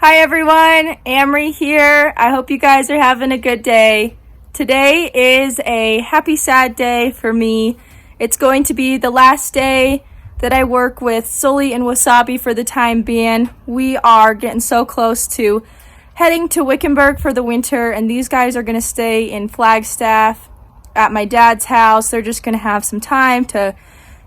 Hi everyone, Amry here. I hope you guys are having a good day. Today is a happy sad day for me. It's going to be the last day that I work with Sully and Wasabi for the time being. We are getting so close to heading to Wickenburg for the winter, and these guys are going to stay in Flagstaff at my dad's house. They're just going to have some time to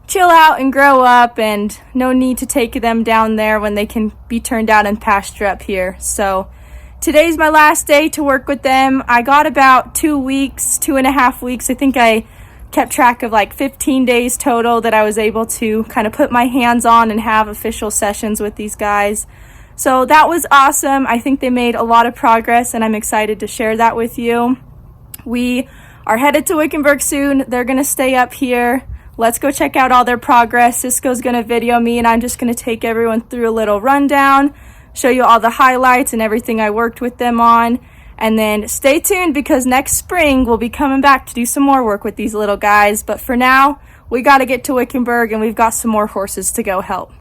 chill out and grow up, and no need to take them down there when they can be turned out in pasture up here. So today's my last day to work with them. I got about 2.5 weeks. I think I kept track of like 15 days total that I was able to kind of put my hands on and have official sessions with these guys. So that was awesome. I think they made a lot of progress, and I'm excited to share that with you. We are headed to Wickenburg soon. They're going to stay up here. Let's go check out all their progress. Cisco's going to video me, and I'm just going to take everyone through a little rundown, show you all the highlights and everything I worked with them on. And then stay tuned, because next spring we'll be coming back to do some more work with these little guys. But for now, we got to get to Wickenburg, and we've got some more horses to go help.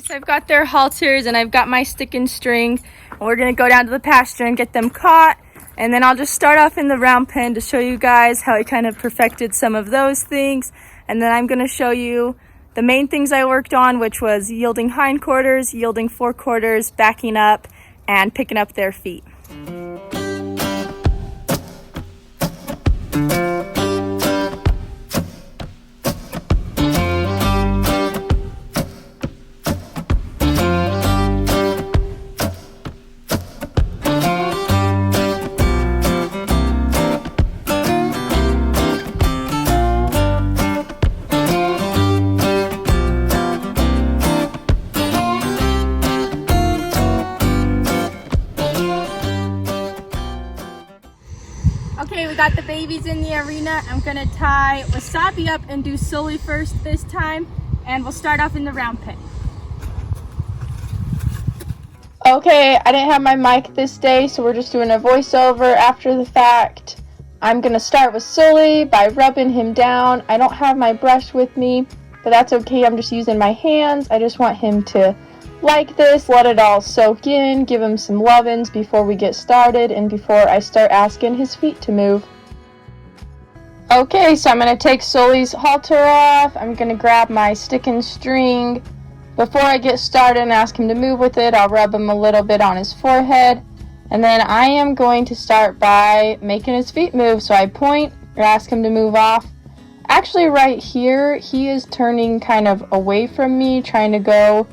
I've got their halters, and I've got my stick and string, and we're going to go down to the pasture and get them caught. And then I'll just start off in the round pen to show you guys how I kind of perfected some of those things. And then I'm going to show you the main things I worked on, which was yielding hindquarters, yielding forequarters, backing up, and picking up their feet. Okay, we got the babies in the arena. I'm gonna tie Wasabi up and do Sully first this time, and we'll start off in the round pen. Okay, I didn't have my mic this day, so we're just doing a voiceover after the fact. I'm gonna start with Sully by rubbing him down. I don't have my brush with me, but that's okay. I'm just using my hands. I just want him to like this, let it all soak in, give him some lovin's before we get started and before I start asking his feet to move. Okay, so I'm going to take Sully's halter off. I'm going to grab my stick and string. Before I get started and ask him to move with it, I'll rub him a little bit on his forehead. And then I am going to start by making his feet move. So I point or ask him to move off. Actually, right here, he is turning kind of away from me, trying to go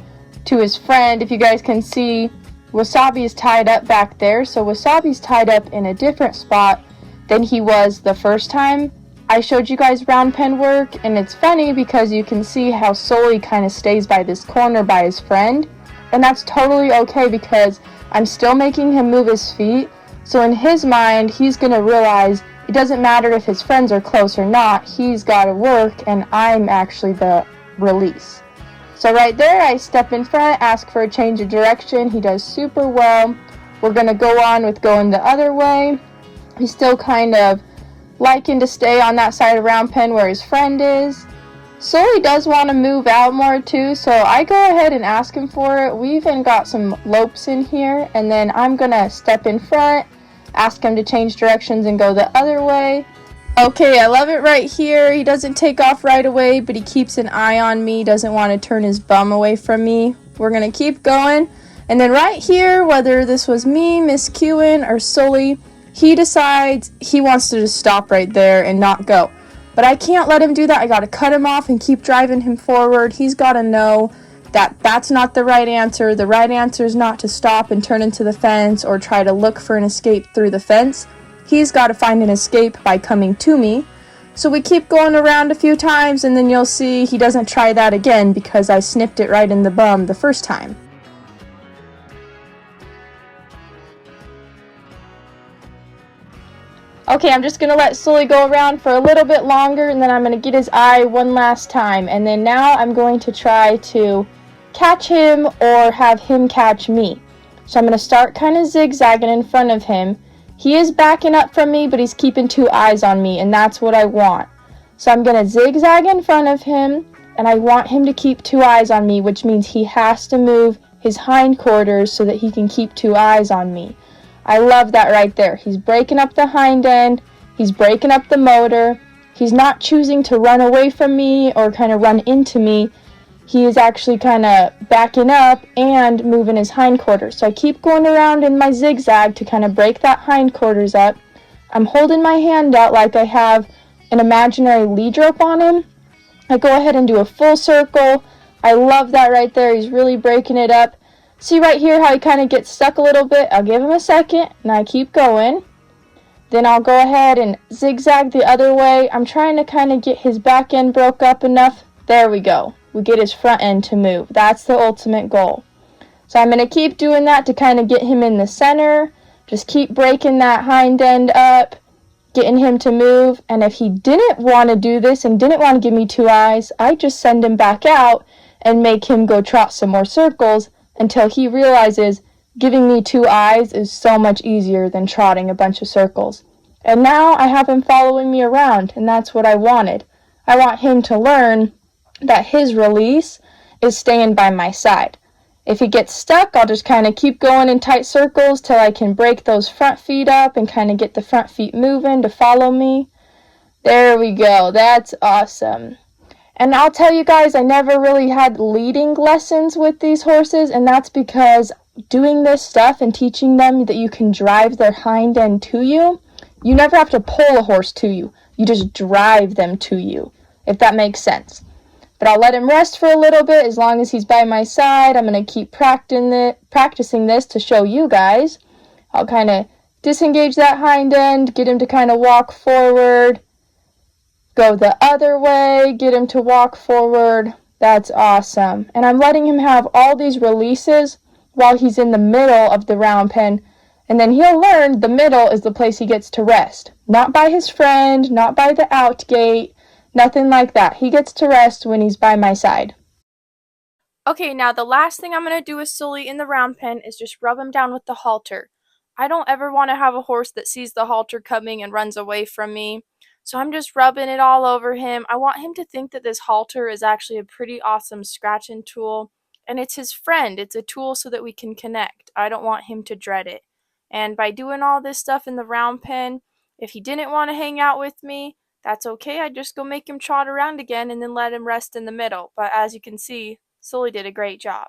to his friend. If you guys can see, Wasabi is tied up back there, so Wasabi's tied up in a different spot than he was the first time I showed you guys round pen work. And it's funny because you can see how Sully kind of stays by this corner by his friend, and that's totally okay because I'm still making him move his feet. So in his mind, he's gonna realize it doesn't matter if his friends are close or not, he's gotta work, and I'm actually the release. So right there, I step in front, ask for a change of direction. He does super well. We're going to go on with going the other way. He's still kind of liking to stay on that side of round pen where his friend is. Sully does want to move out more too, so I go ahead and ask him for it. We even got some lopes in here, and then I'm going to step in front, ask him to change directions and go the other way. Okay, I love it right here. He doesn't take off right away, but he keeps an eye on me, doesn't want to turn his bum away from me. We're going to keep going. And then right here, whether this was me, Miss Kewen, or Sully, he decides he wants to just stop right there and not go. But I can't let him do that. I got to cut him off and keep driving him forward. He's got to know that that's not the right answer. The right answer is not to stop and turn into the fence or try to look for an escape through the fence. He's got to find an escape by coming to me. So we keep going around a few times, and then you'll see he doesn't try that again because I snipped it right in the bum the first time. Okay, I'm just going to let Sully go around for a little bit longer, and then I'm going to get his eye one last time. And then now I'm going to try to catch him or have him catch me. So I'm going to start kind of zigzagging in front of him. He is backing up from me, but he's keeping two eyes on me, and that's what I want. So I'm going to zigzag in front of him, and I want him to keep two eyes on me, which means he has to move his hindquarters so that he can keep two eyes on me. I love that right there. He's breaking up the hind end. He's breaking up the motor. He's not choosing to run away from me or kind of run into me. He is actually kind of backing up and moving his hindquarters. So I keep going around in my zigzag to kind of break that hindquarters up. I'm holding my hand out like I have an imaginary lead rope on him. I go ahead and do a full circle. I love that right there. He's really breaking it up. See right here how he kind of gets stuck a little bit? I'll give him a second, and I keep going. Then I'll go ahead and zigzag the other way. I'm trying to kind of get his back end broke up enough. There we go. We get his front end to move. That's the ultimate goal. So I'm going to keep doing that to kind of get him in the center. Just keep breaking that hind end up, getting him to move. And if he didn't want to do this and didn't want to give me two eyes, I just send him back out and make him go trot some more circles until he realizes giving me two eyes is so much easier than trotting a bunch of circles. And now I have him following me around, and that's what I wanted. I want him to learn that his release is staying by my side. If he gets stuck, I'll just kind of keep going in tight circles till I can break those front feet up and kind of get the front feet moving to follow me. There we go. That's awesome. And I'll tell you guys, I never really had leading lessons with these horses, and that's because doing this stuff and teaching them that you can drive their hind end to you, you never have to pull a horse to you. You just drive them to you, if that makes sense. But I'll let him rest for a little bit as long as he's by my side. I'm going to keep practicing this to show you guys. I'll kind of disengage that hind end, get him to kind of walk forward. Go the other way, get him to walk forward. That's awesome. And I'm letting him have all these releases while he's in the middle of the round pen. And then he'll learn the middle is the place he gets to rest. Not by his friend, not by the out gate, nothing like that. He gets to rest when he's by my side. Okay, now the last thing I'm going to do with Sully in the round pen is just rub him down with the halter. I don't ever want to have a horse that sees the halter coming and runs away from me. So I'm just rubbing it all over him. I want him to think that this halter is actually a pretty awesome scratching tool. And it's his friend. It's a tool so that we can connect. I don't want him to dread it. And by doing all this stuff in the round pen, if he didn't want to hang out with me, that's okay. I just go make him trot around again and then let him rest in the middle. But as you can see, Sully did a great job.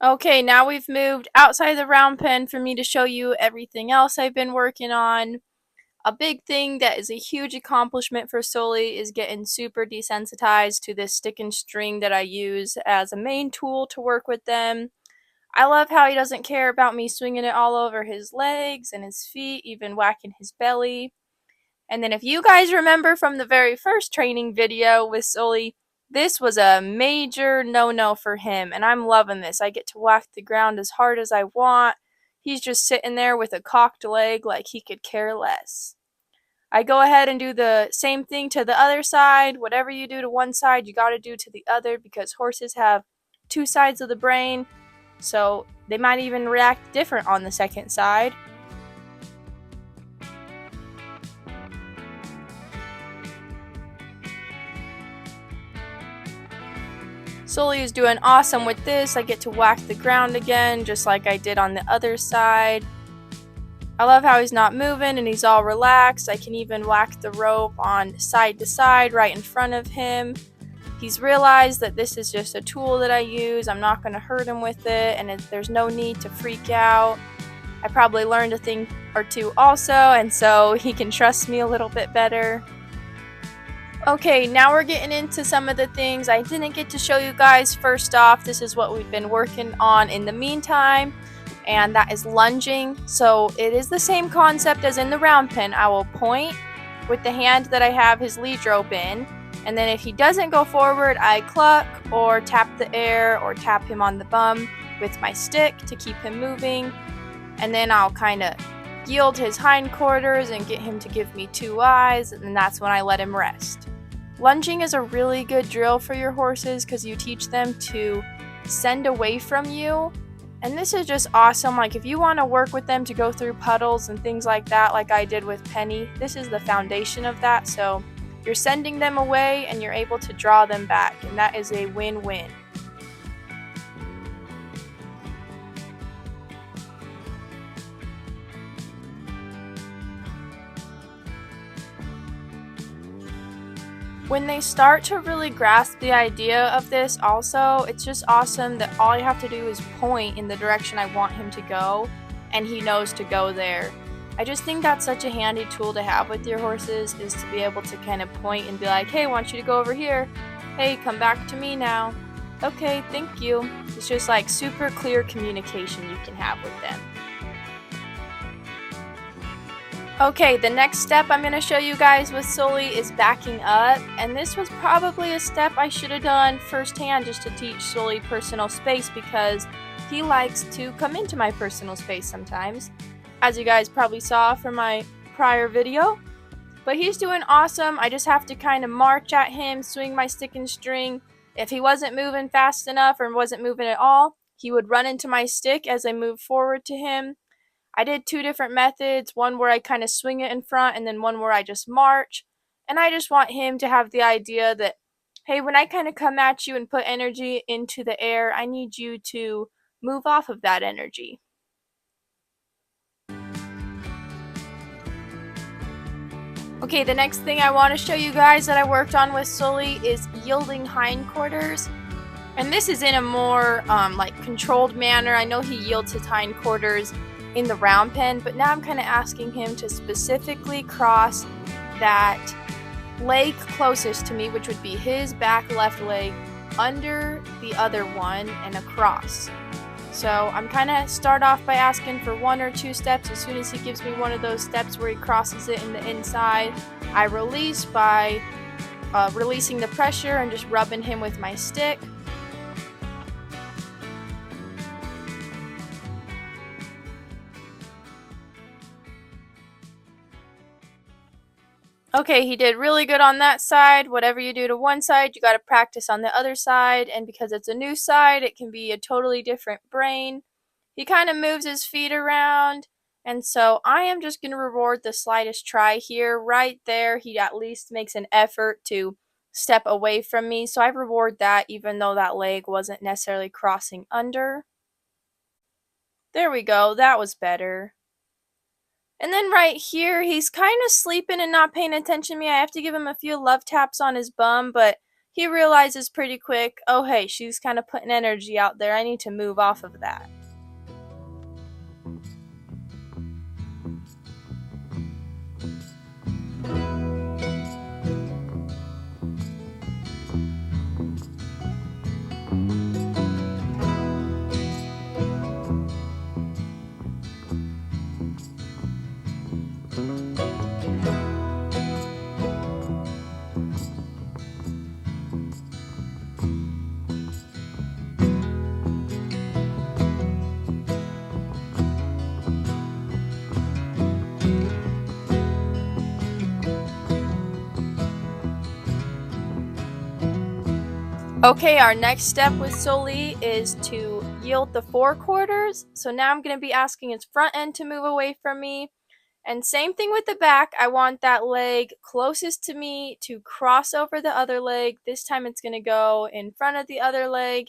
Okay, now we've moved outside the round pen for me to show you everything else I've been working on. A big thing that is a huge accomplishment for Sully is getting super desensitized to this stick and string that I use as a main tool to work with them. I love how he doesn't care about me swinging it all over his legs and his feet, even whacking his belly. And then if you guys remember from the very first training video with Sully, this was a major no-no for him, and I'm loving this. I get to whack the ground as hard as I want. He's just sitting there with a cocked leg like he could care less. I go ahead and do the same thing to the other side. Whatever you do to one side, you got to do to the other because horses have two sides of the brain, so they might even react different on the second side. Sully is doing awesome with this. I get to whack the ground again, just like I did on the other side. I love how he's not moving and he's all relaxed. I can even whack the rope on side to side right in front of him. He's realized that this is just a tool that I use. I'm not going to hurt him with it, and there's no need to freak out. I probably learned a thing or two also, and so he can trust me a little bit better. Okay, now we're getting into some of the things I didn't get to show you guys. First off, this is what we've been working on in the meantime, and that is lunging. So it is the same concept as in the round pen. I will point with the hand that I have his lead rope in, and then if he doesn't go forward, I cluck or tap the air or tap him on the bum with my stick to keep him moving, and then I'll kind of yield his hindquarters and get him to give me 2 eyes, and then that's when I let him rest. Lunging is a really good drill for your horses because you teach them to send away from you. And this is just awesome. Like if you want to work with them to go through puddles and things like that, like I did with Penny, this is the foundation of that. So you're sending them away and you're able to draw them back, and that is a win-win. When they start to really grasp the idea of this also, it's just awesome that all you have to do is point in the direction I want him to go, and he knows to go there. I just think that's such a handy tool to have with your horses, is to be able to kind of point and be like, hey, I want you to go over here. Hey, come back to me now. Okay, thank you. It's just like super clear communication you can have with them. Okay, the next step I'm going to show you guys with Sully is backing up, and this was probably a step I should have done firsthand just to teach Sully personal space, because he likes to come into my personal space sometimes, as you guys probably saw from my prior video. But he's doing awesome. I just have to kind of march at him, swing my stick and string. If he wasn't moving fast enough or wasn't moving at all, he would run into my stick as I move forward to him. I did 2 different methods, one where I kind of swing it in front and then one where I just march. And I just want him to have the idea that, hey, when I kind of come at you and put energy into the air, I need you to move off of that energy. Okay, the next thing I want to show you guys that I worked on with Sully is yielding hindquarters. And this is in a more like controlled manner. I know he yields his hindquarters in the round pen, but now I'm kind of asking him to specifically cross that leg closest to me, which would be his back left leg, under the other one and across. So I'm kind of start off by asking for 1 or 2 steps. As soon as he gives me one of those steps where he crosses it in the inside, I release by releasing the pressure and just rubbing him with my stick. Okay, he did really good on that side. Whatever you do to one side, you got to practice on the other side. And because it's a new side, it can be a totally different brain. He kind of moves his feet around. And so I am just going to reward the slightest try here. Right there, he at least makes an effort to step away from me. So I reward that, even though that leg wasn't necessarily crossing under. There we go. That was better. And then right here, he's kind of sleeping and not paying attention to me. I have to give him a few love taps on his bum, but he realizes pretty quick, oh hey, she's kind of putting energy out there. I need to move off of that. Okay, our next step with Sully is to yield the 4/4. So now I'm going to be asking his front end to move away from me. And same thing with the back. I want that leg closest to me to cross over the other leg. This time it's going to go in front of the other leg,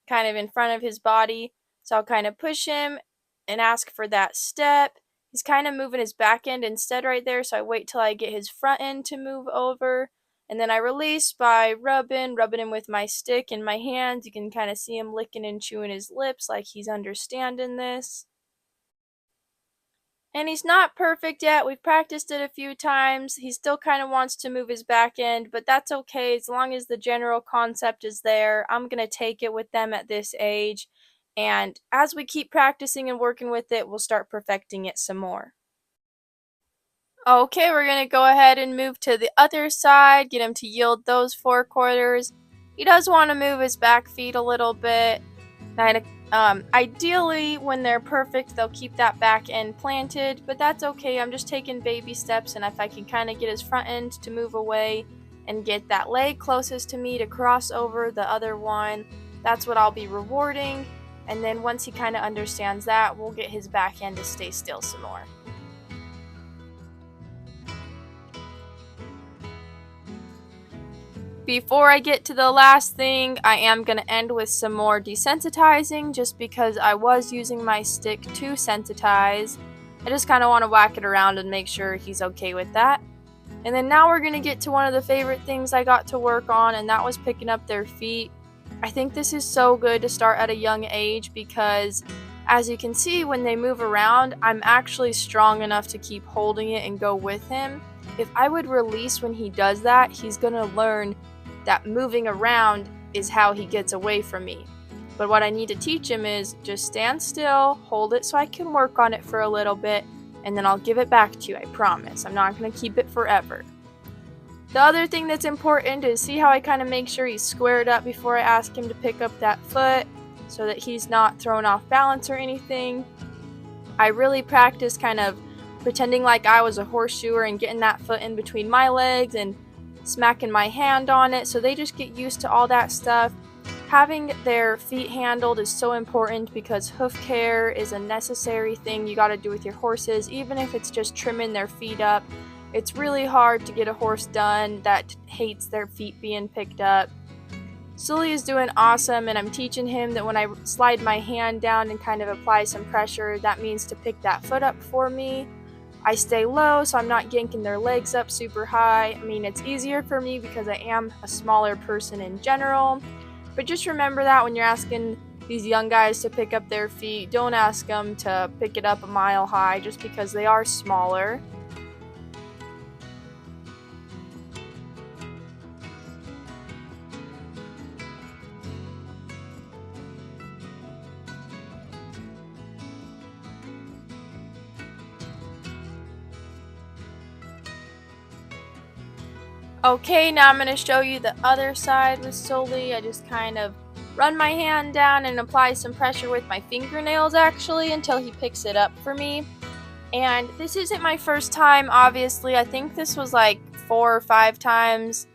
kind of in front of his body. So I'll kind of push him and ask for that step. He's kind of moving his back end instead right there, so I wait till I get his front end to move over. And then I release by rubbing him with my stick in my hands. You can kind of see him licking and chewing his lips like he's understanding this. And he's not perfect yet. We've practiced it a few times. He still kind of wants to move his back end, but that's okay as long as the general concept is there. I'm going to take it with them at this age. And as we keep practicing and working with it, we'll start perfecting it some more. Okay, we're going to go ahead and move to the other side, get him to yield those 4/4. He does want to move his back feet a little bit, kind of Ideally, when they're perfect, they'll keep that back end planted, but that's okay. I'm just taking baby steps, and if I can kind of get his front end to move away and get that leg closest to me to cross over the other one, that's what I'll be rewarding. And then once he kind of understands that, we'll get his back end to stay still some more. Before I get to the last thing, I am going to end with some more desensitizing, just because I was using my stick to sensitize. I just kind of want to whack it around and make sure he's okay with that. And then now we're going to get to one of the favorite things I got to work on, and that was picking up their feet. I think this is so good to start at a young age because, as you can see, when they move around, I'm actually strong enough to keep holding it and go with him. If I would release when he does that, he's going to learn that moving around is how he gets away from me. But what I need to teach him is just stand still, hold it so I can work on it for a little bit, and then I'll give it back to you, I promise. I'm not going to keep it forever. The other thing that's important is see how I kind of make sure he's squared up before I ask him to pick up that foot so that he's not thrown off balance or anything. I really practice kind of pretending like I was a horseshoer and getting that foot in between my legs and smacking my hand on it, so they just get used to all that stuff. Having their feet handled is so important because hoof care is a necessary thing you got to do with your horses, even if it's just trimming their feet up. It's really hard to get a horse done that hates their feet being picked up. Sully is doing awesome, and I'm teaching him that when I slide my hand down and kind of apply some pressure, that means to pick that foot up for me. I stay low so I'm not yanking their legs up super high. I mean, it's easier for me because I am a smaller person in general. But just remember that when you're asking these young guys to pick up their feet, don't ask them to pick it up a mile high just because they are smaller. Okay, now I'm going to show you the other side with Sully. I just kind of run my hand down and apply some pressure with my fingernails actually until he picks it up for me. And this isn't my first time, obviously. I think this was like 4 or 5 times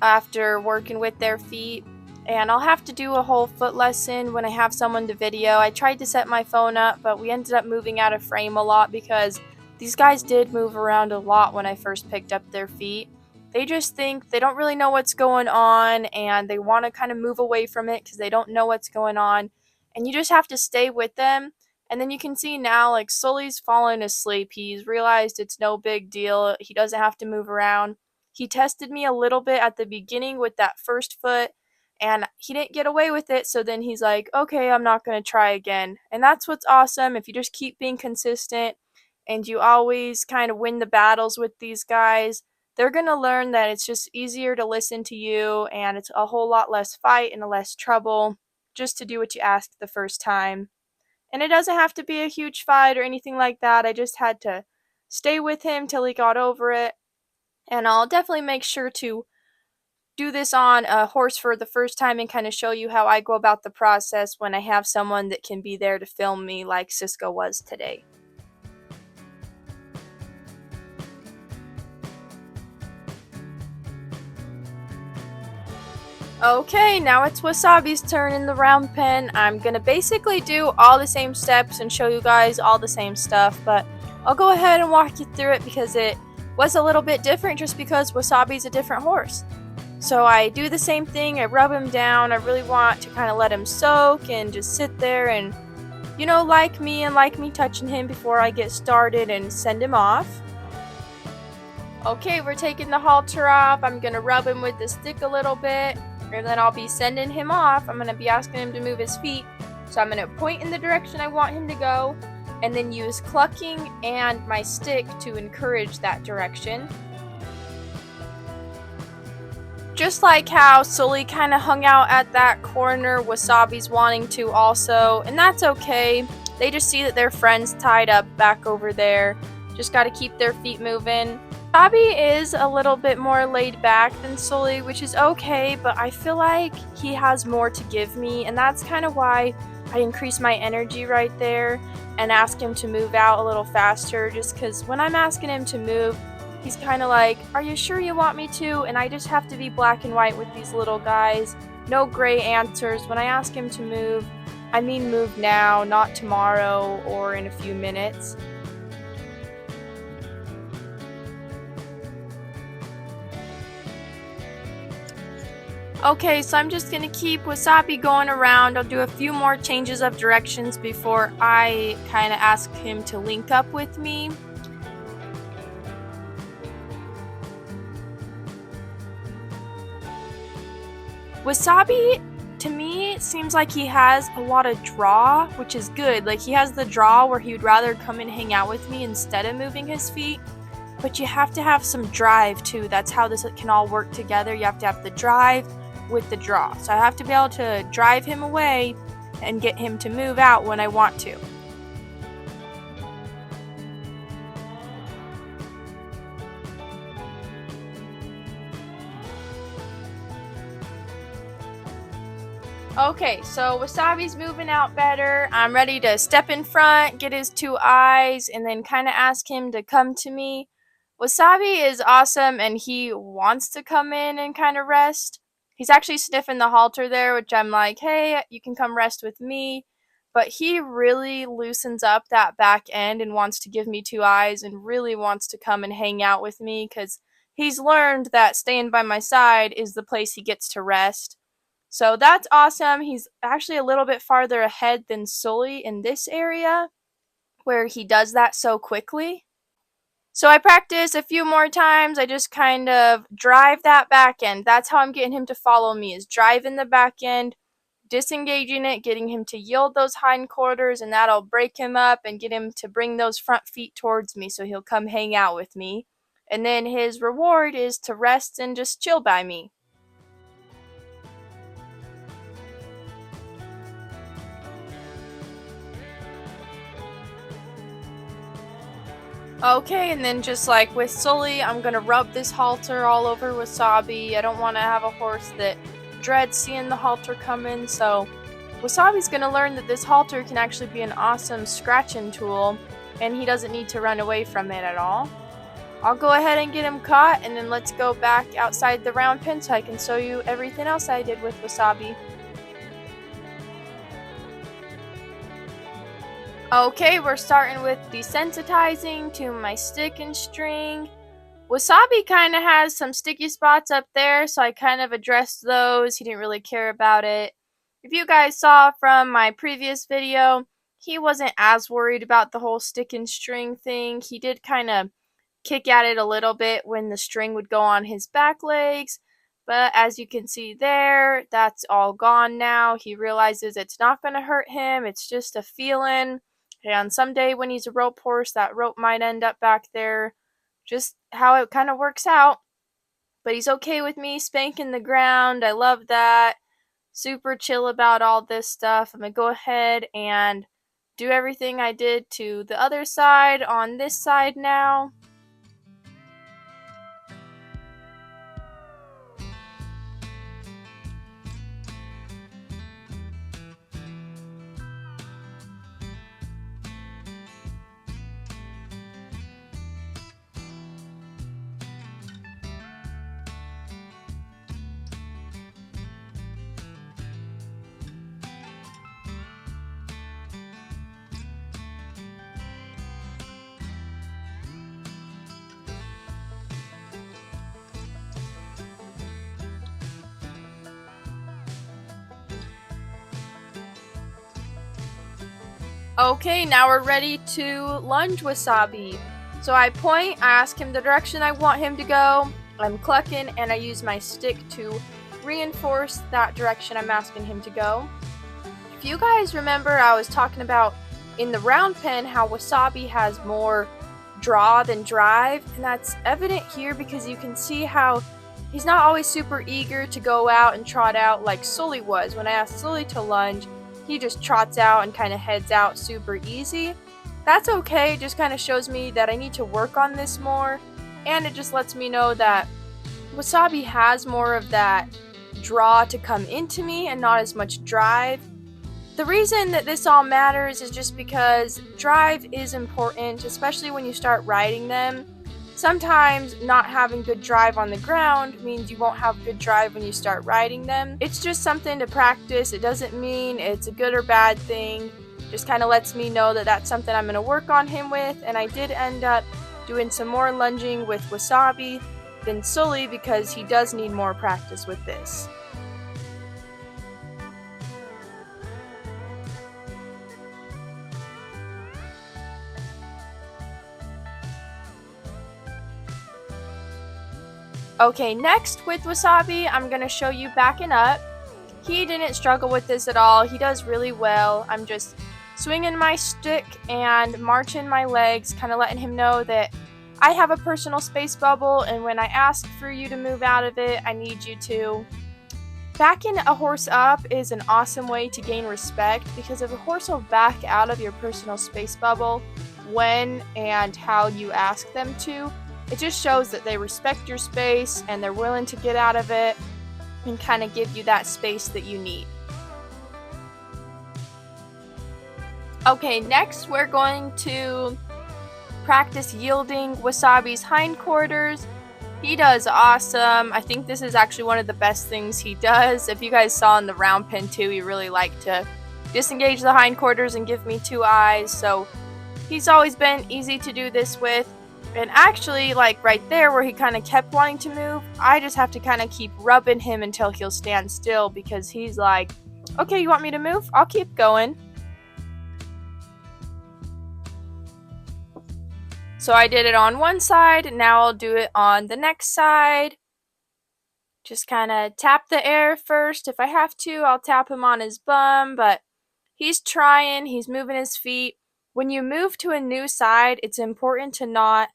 after working with their feet. And I'll have to do a whole foot lesson when I have someone to video. I tried to set my phone up, but we ended up moving out of frame a lot because these guys did move around a lot when I first picked up their feet. They just think they don't really know what's going on, and they want to kind of move away from it because they don't know what's going on. And you just have to stay with them. And then you can see now, like, Sully's fallen asleep. He's realized it's no big deal. He doesn't have to move around. He tested me a little bit at the beginning with that first foot, and he didn't get away with it. So then he's like, okay, I'm not going to try again. And that's what's awesome. If you just keep being consistent and you always kind of win the battles with these guys, they're going to learn that it's just easier to listen to you, and it's a whole lot less fight and less trouble just to do what you asked the first time. And it doesn't have to be a huge fight or anything like that. I just had to stay with him till he got over it. And I'll definitely make sure to do this on a horse for the first time and kind of show you how I go about the process when I have someone that can be there to film me like Cisco was today. Okay, now it's Wasabi's turn in the round pen. I'm gonna basically do all the same steps and show you guys all the same stuff, but I'll go ahead and walk you through it because it was a little bit different just because Wasabi's a different horse. So I do the same thing, I rub him down. I really want to kind of let him soak and just sit there and, you know, like me touching him before I get started and send him off. Okay, we're taking the halter off. I'm gonna rub him with the stick a little bit, and then I'll be sending him off. I'm going to be asking him to move his feet. So I'm going to point in the direction I want him to go, and then use clucking and my stick to encourage that direction. Just like how Sully kind of hung out at that corner, Wasabi's wanting to also, and that's okay. They just see that their friend's tied up back over there. Just got to keep their feet moving. Wasabi is a little bit more laid back than Sully, which is okay, but I feel like he has more to give me, and that's kind of why I increase my energy right there and ask him to move out a little faster, just because when I'm asking him to move, he's kind of like, are you sure you want me to? And I just have to be black and white with these little guys. No gray answers. When I ask him to move, I mean move now, not tomorrow or in a few minutes. Okay, so I'm just going to keep Wasabi going around. I'll do a few more changes of directions before I kind of ask him to link up with me. Wasabi, to me, seems like he has a lot of draw, which is good. Like, he has the draw where he would rather come and hang out with me instead of moving his feet. But you have to have some drive, too. That's how this can all work together. You have to have the drive with the draw. So I have to be able to drive him away and get him to move out when I want to. Okay, so Wasabi's moving out better. I'm ready to step in front, get his 2 eyes, and then kind of ask him to come to me. Wasabi is awesome, and he wants to come in and kind of rest. He's actually sniffing the halter there, which I'm like, hey, you can come rest with me. But he really loosens up that back end and wants to give me 2 eyes and really wants to come and hang out with me because he's learned that staying by my side is the place he gets to rest. So that's awesome. He's actually a little bit farther ahead than Sully in this area where he does that so quickly. So I practice a few more times. I just kind of drive that back end. That's how I'm getting him to follow me, is driving the back end, disengaging it, getting him to yield those hindquarters, and that'll break him up and get him to bring those front feet towards me so he'll come hang out with me. And then his reward is to rest and just chill by me. Okay, and then just like with Sully, I'm going to rub this halter all over Wasabi. I don't want to have a horse that dreads seeing the halter coming, so Wasabi's going to learn that this halter can actually be an awesome scratching tool, and he doesn't need to run away from it at all. I'll go ahead and get him caught, and then let's go back outside the round pen so I can show you everything else I did with Wasabi. Okay, we're starting with desensitizing to my stick and string. Wasabi kind of has some sticky spots up there, so I kind of addressed those. He didn't really care about it. If you guys saw from my previous video, he wasn't as worried about the whole stick and string thing. He did kind of kick at it a little bit when the string would go on his back legs, but as you can see there, that's all gone now. He realizes it's not going to hurt him. It's just a feeling. And someday when he's a rope horse, that rope might end up back there. Just how it kind of works out. But he's okay with me spanking the ground. I love that. Super chill about all this stuff. I'm going to go ahead and do everything I did to the other side on this side now. Okay, now we're ready to lunge Wasabi. So I point, I ask him the direction I want him to go, I'm clucking, and I use my stick to reinforce that direction I'm asking him to go. If you guys remember, I was talking about in the round pen how Wasabi has more draw than drive, and that's evident here because you can see how he's not always super eager to go out and trot out like Sully was. When I asked Sully to lunge, he just trots out and kind of heads out super easy. That's okay, it just kind of shows me that I need to work on this more, and it just lets me know that Wasabi has more of that draw to come into me and not as much drive. The reason that this all matters is just because drive is important, especially when you start riding them. Sometimes not having good drive on the ground means you won't have good drive when you start riding them. It's just something to practice. It doesn't mean it's a good or bad thing. Just kind of lets me know that that's something I'm going to work on him with. And I did end up doing some more lunging with Wasabi than Sully because he does need more practice with this. Okay, next with Wasabi, I'm going to show you backing up. He didn't struggle with this at all. He does really well. I'm just swinging my stick and marching my legs, kind of letting him know that I have a personal space bubble, and when I ask for you to move out of it, I need you to. Backing a horse up is an awesome way to gain respect, because if a horse will back out of your personal space bubble when and how you ask them to, it just shows that they respect your space and they're willing to get out of it and kind of give you that space that you need. Okay, next we're going to practice yielding Wasabi's hindquarters. He does awesome. I think this is actually one of the best things he does. If you guys saw in the round pen too, he really liked to disengage the hindquarters and give me 2 eyes. So he's always been easy to do this with. And actually, like right there where he kind of kept wanting to move, I just have to kind of keep rubbing him until he'll stand still, because he's like, okay, you want me to move? I'll keep going. So I did it on one side, and now I'll do it on the next side. Just kind of tap the air first. If I have to, I'll tap him on his bum, but he's trying, he's moving his feet. When you move to a new side, it's important to not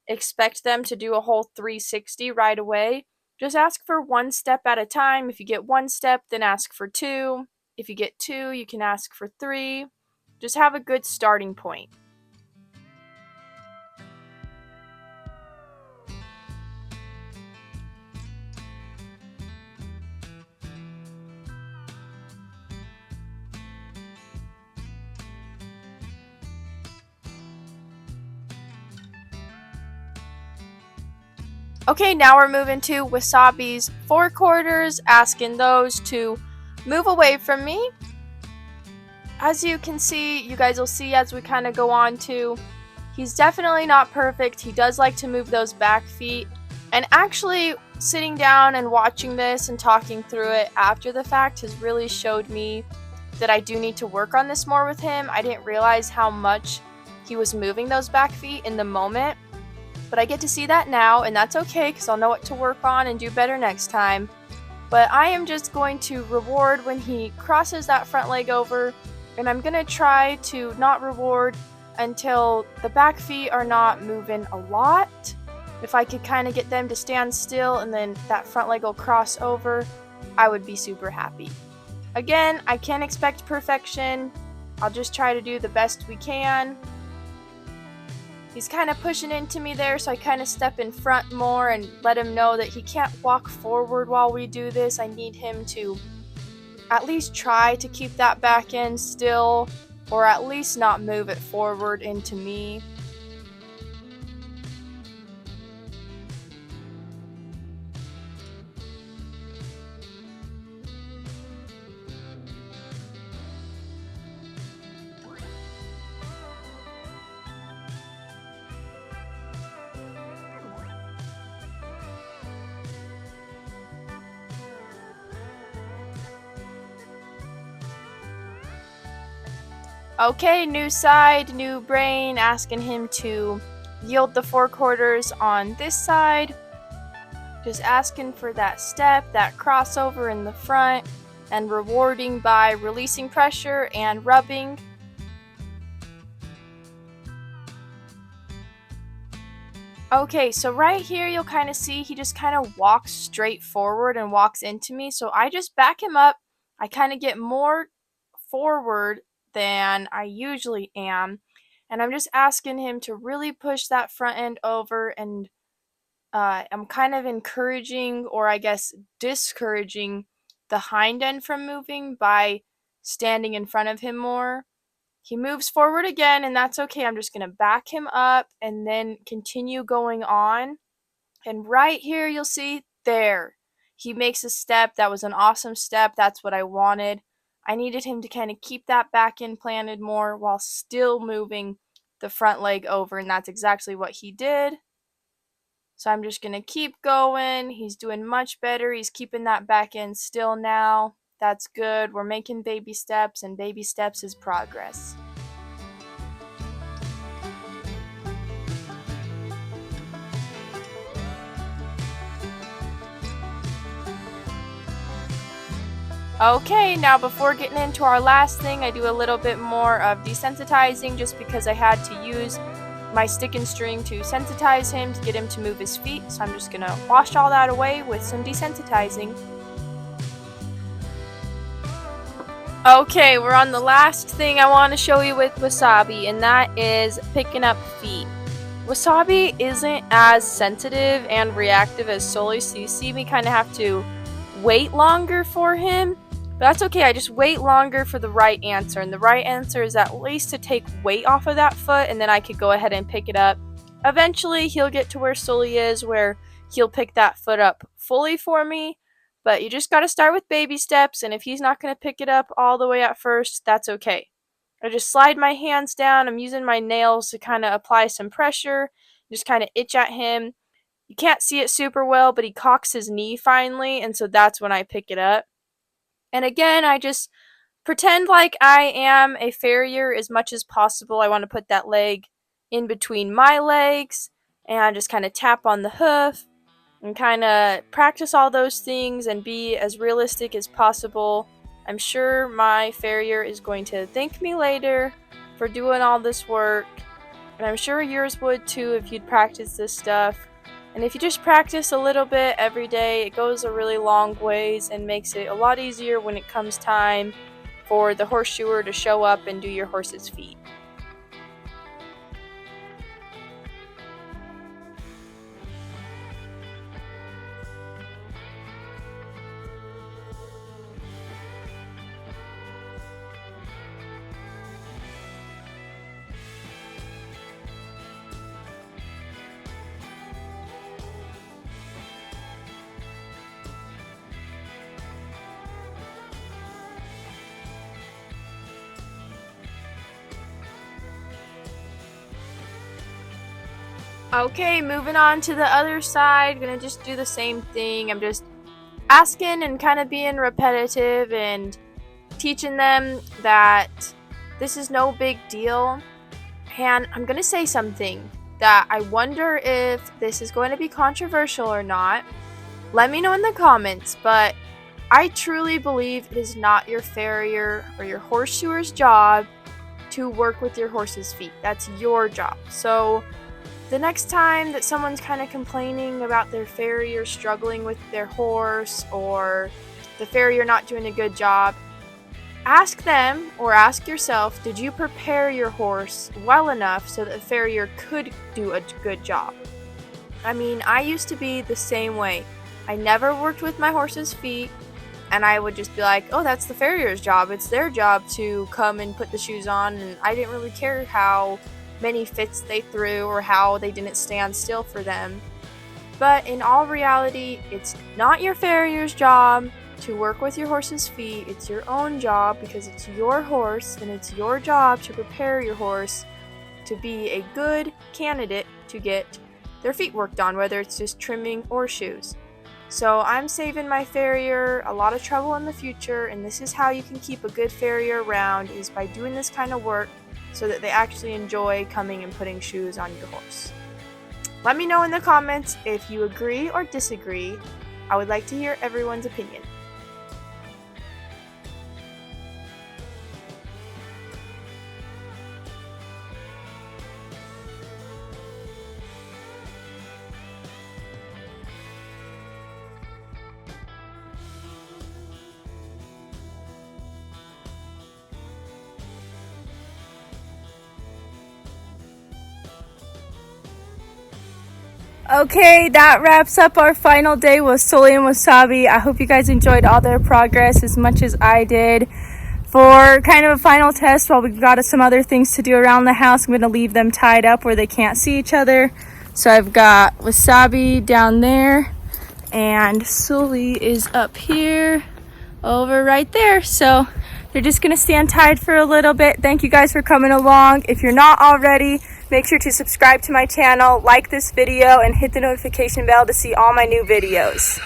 expect them to do a whole 360 right away. Just ask for 1 step at a time. If you get 1 step, then ask for 2. If you get 2, you can ask for 3. Just have a good starting point. Okay, now we're moving to Wasabi's forequarters, asking those to move away from me. As you can see, you guys will see as we kind of go on to, he's definitely not perfect. He does like to move those back feet. And actually, sitting down and watching this and talking through it after the fact has really showed me that I do need to work on this more with him. I didn't realize how much he was moving those back feet in the moment. But I get to see that now, and that's okay because I'll know what to work on and do better next time. But I am just going to reward when he crosses that front leg over, and I'm going to try to not reward until the back feet are not moving a lot. If I could kind of get them to stand still and then that front leg will cross over, I would be super happy. Again, I can't expect perfection. I'll just try to do the best we can. He's kind of pushing into me there, so I kind of step in front more and let him know that he can't walk forward while we do this. I need him to at least try to keep that back end still, or at least not move it forward into me. Okay, new side, new brain, asking him to yield the forequarters on this side. Just asking for that step, that crossover in the front, and rewarding by releasing pressure and rubbing. Okay, so right here you'll kind of see he just kind of walks straight forward and walks into me. So I just back him up. I kind of get more forward than I usually am. And I'm just asking him to really push that front end over, and I'm kind of encouraging, or I guess discouraging, the hind end from moving by standing in front of him more. He moves forward again, and that's okay. I'm just going to back him up and then continue going on. And right here, you'll see, there. He makes a step. That was an awesome step. That's what I wanted. I needed him to kind of keep that back end planted more while still moving the front leg over, and that's exactly what he did. So I'm just going to keep going. He's doing much better. He's keeping that back end still now. That's good. We're making baby steps, and baby steps is progress. Okay, now before getting into our last thing, I do a little bit more of desensitizing just because I had to use my stick and string to sensitize him to get him to move his feet. So I'm just going to wash all that away with some desensitizing. Okay, we're on the last thing I want to show you with Wasabi, and that is picking up feet. Wasabi isn't as sensitive and reactive as Sully, so you see me kind of have to wait longer for him. But that's okay, I just wait longer for the right answer, and the right answer is at least to take weight off of that foot, and then I could go ahead and pick it up. Eventually, he'll get to where Sully is, where he'll pick that foot up fully for me, but you just got to start with baby steps, and if he's not going to pick it up all the way at first, that's okay. I just slide my hands down, I'm using my nails to kind of apply some pressure, just kind of itch at him. You can't see it super well, but he cocks his knee finally, and so that's when I pick it up. And again, I just pretend like I am a farrier as much as possible. I want to put that leg in between my legs and just kind of tap on the hoof and kind of practice all those things and be as realistic as possible. I'm sure my farrier is going to thank me later for doing all this work, and I'm sure yours would too if you'd practice this stuff. And if you just practice a little bit every day, it goes a really long ways and makes it a lot easier when it comes time for the horseshoer to show up and do your horse's feet. Okay, moving on to the other side, gonna just do the same thing. I'm just asking and kind of being repetitive and teaching them that this is no big deal. And I'm gonna say something that I wonder if this is going to be controversial or not. Let me know in the comments, but I truly believe it is not your farrier or your horseshoer's job to work with your horse's feet. That's your job. So the next time that someone's kind of complaining about their farrier struggling with their horse or the farrier not doing a good job, ask them or ask yourself, did you prepare your horse well enough so that the farrier could do a good job? I mean, I used to be the same way. I never worked with my horse's feet, and I would just be like, oh, that's the farrier's job. It's their job to come and put the shoes on, and I didn't really care how many fits they threw or how they didn't stand still for them. But in all reality, it's not your farrier's job to work with your horse's feet. It's your own job because it's your horse, and it's your job to prepare your horse to be a good candidate to get their feet worked on, whether it's just trimming or shoes. So I'm saving my farrier a lot of trouble in the future, and this is how you can keep a good farrier around, is by doing this kind of work so that they actually enjoy coming and putting shoes on your horse. Let me know in the comments if you agree or disagree. I would like to hear everyone's opinion. Okay, that wraps up our final day with Sully and Wasabi. I hope you guys enjoyed all their progress as much as I did. for kind of a final test while we've got some other things to do around the house. I'm going to leave them tied up where they can't see each other. So I've got Wasabi down there and Sully is up here over right there. So they're just going to stand tied for a little bit. Thank you guys for coming along. If you're not already, make sure to subscribe to my channel, like this video, and hit the notification bell to see all my new videos.